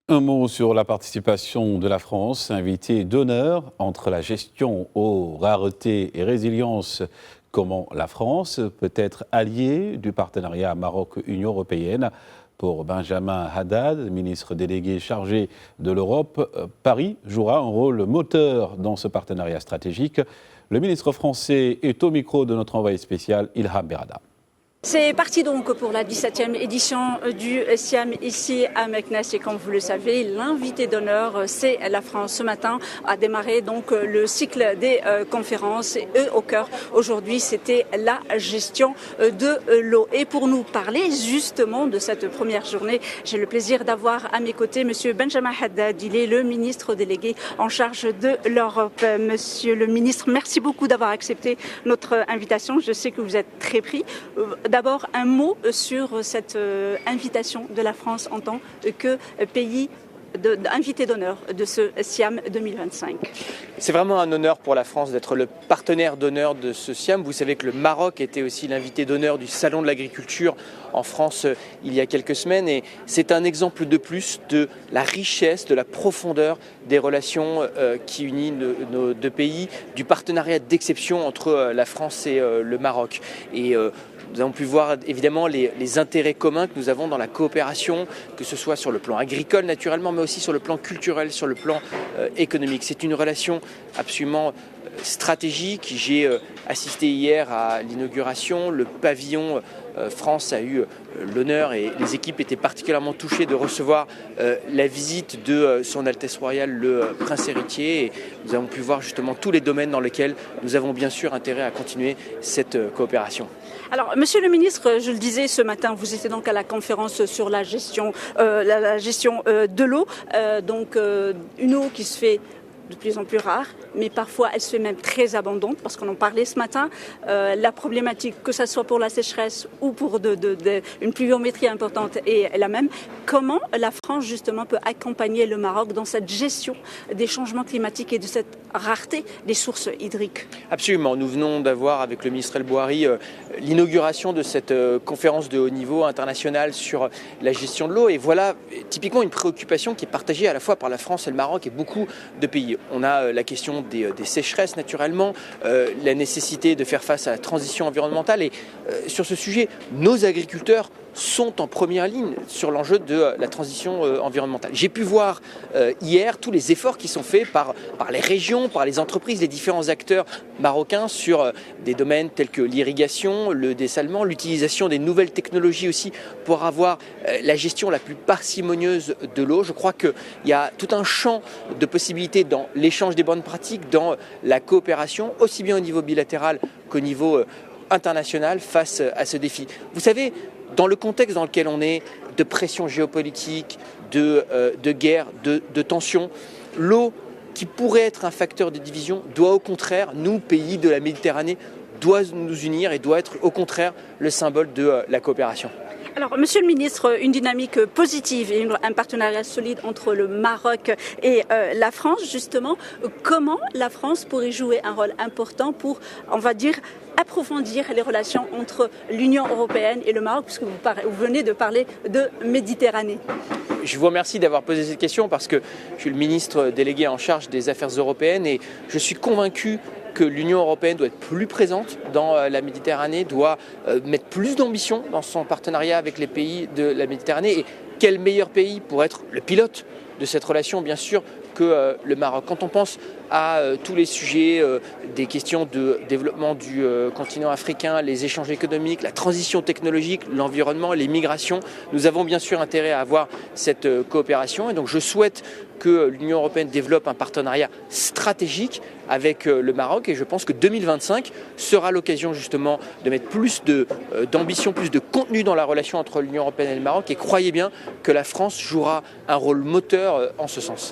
Un mot sur la participation de la France, invitée d'honneur entre la gestion aux raretés et résilience. Comment la France peut être alliée du partenariat Maroc-Union européenne? Pour Benjamin Haddad, ministre délégué chargé de l'Europe, Paris jouera un rôle moteur dans ce partenariat stratégique. Le ministre français est au micro de notre envoyé spécial Ilham Berada. C'est parti donc pour la 17e édition du SIAM ici à Meknes et comme vous le savez, l'invité d'honneur c'est la France. Ce matin a démarré donc le cycle des conférences et eux au cœur aujourd'hui c'était la gestion de l'eau. Et pour nous parler justement de cette première journée, j'ai le plaisir d'avoir à mes côtés Monsieur Benjamin Haddad, il est le ministre délégué en charge de l'Europe. Monsieur le ministre, merci beaucoup d'avoir accepté notre invitation. Je sais que vous êtes très pris. D'abord, un mot sur cette invitation de la France en tant que pays invité d'honneur de ce SIAM 2025. C'est vraiment un honneur pour la France d'être le partenaire d'honneur de ce SIAM. Vous savez que le Maroc était aussi l'invité d'honneur du Salon de l'agriculture en France il y a quelques semaines. Et c'est un exemple de plus de la richesse, de la profondeur des relations qui unissent nos deux pays, du partenariat d'exception entre la France et le Maroc. Et nous avons pu voir évidemment les intérêts communs que nous avons dans la coopération, que ce soit sur le plan agricole naturellement, mais aussi sur le plan culturel, sur le plan économique. C'est une relation absolument stratégique. J'ai assisté hier à l'inauguration. Le pavillon France a eu l'honneur et les équipes étaient particulièrement touchées de recevoir la visite de Son Altesse Royale le Prince héritier. Et nous avons pu voir justement tous les domaines dans lesquels nous avons bien sûr intérêt à continuer cette coopération. Alors, Monsieur le ministre, je le disais ce matin, vous étiez donc à la conférence sur la gestion de l'eau, une eau qui se fait de plus en plus rare, mais parfois elle se fait même très abondante, parce qu'on en parlait ce matin. La problématique, que ce soit pour la sécheresse ou pour une pluviométrie importante, est la même. Comment la France, justement, peut accompagner le Maroc dans cette gestion des changements climatiques et de cette rareté des sources hydriques? Absolument. Nous venons d'avoir, avec le ministre El Bouhari, l'inauguration de cette conférence de haut niveau internationale sur la gestion de l'eau. Et voilà, typiquement, une préoccupation qui est partagée à la fois par la France et le Maroc et beaucoup de pays. On a la question des sécheresses naturellement, la nécessité de faire face à la transition environnementale et sur ce sujet, nos agriculteurs sont en première ligne sur l'enjeu de la transition environnementale. J'ai pu voir hier tous les efforts qui sont faits par les régions, par les entreprises, les différents acteurs marocains sur des domaines tels que l'irrigation, le dessalement, l'utilisation des nouvelles technologies aussi pour avoir la gestion la plus parcimonieuse de l'eau. Je crois qu'il y a tout un champ de possibilités dans l'échange des bonnes pratiques, dans la coopération, aussi bien au niveau bilatéral qu'au niveau international face à ce défi. Vous savez, dans le contexte dans lequel on est, de pression géopolitique, de guerre, de tension, l'eau qui pourrait être un facteur de division doit au contraire, nous, pays de la Méditerranée, doit nous unir et doit être au contraire le symbole de la coopération. Alors, Monsieur le ministre, une dynamique positive et un partenariat solide entre le Maroc et la France, justement. Comment la France pourrait jouer un rôle important pour, on va dire, approfondir les relations entre l'Union européenne et le Maroc, puisque vous venez de parler de Méditerranée? Je vous remercie d'avoir posé cette question parce que je suis le ministre délégué en charge des affaires européennes et je suis convaincu que l'Union européenne doit être plus présente dans la Méditerranée, doit mettre plus d'ambition dans son partenariat avec les pays de la Méditerranée. Et quel meilleur pays pour être le pilote de cette relation, bien sûr, que le Maroc. Quand on pense à tous les sujets, des questions de développement du continent africain, les échanges économiques, la transition technologique, l'environnement, les migrations, nous avons bien sûr intérêt à avoir cette coopération. Et donc je souhaite que l'Union européenne développe un partenariat stratégique avec le Maroc et je pense que 2025 sera l'occasion justement de mettre plus d'ambition, plus de contenu dans la relation entre l'Union européenne et le Maroc et croyez bien que la France jouera un rôle moteur en ce sens.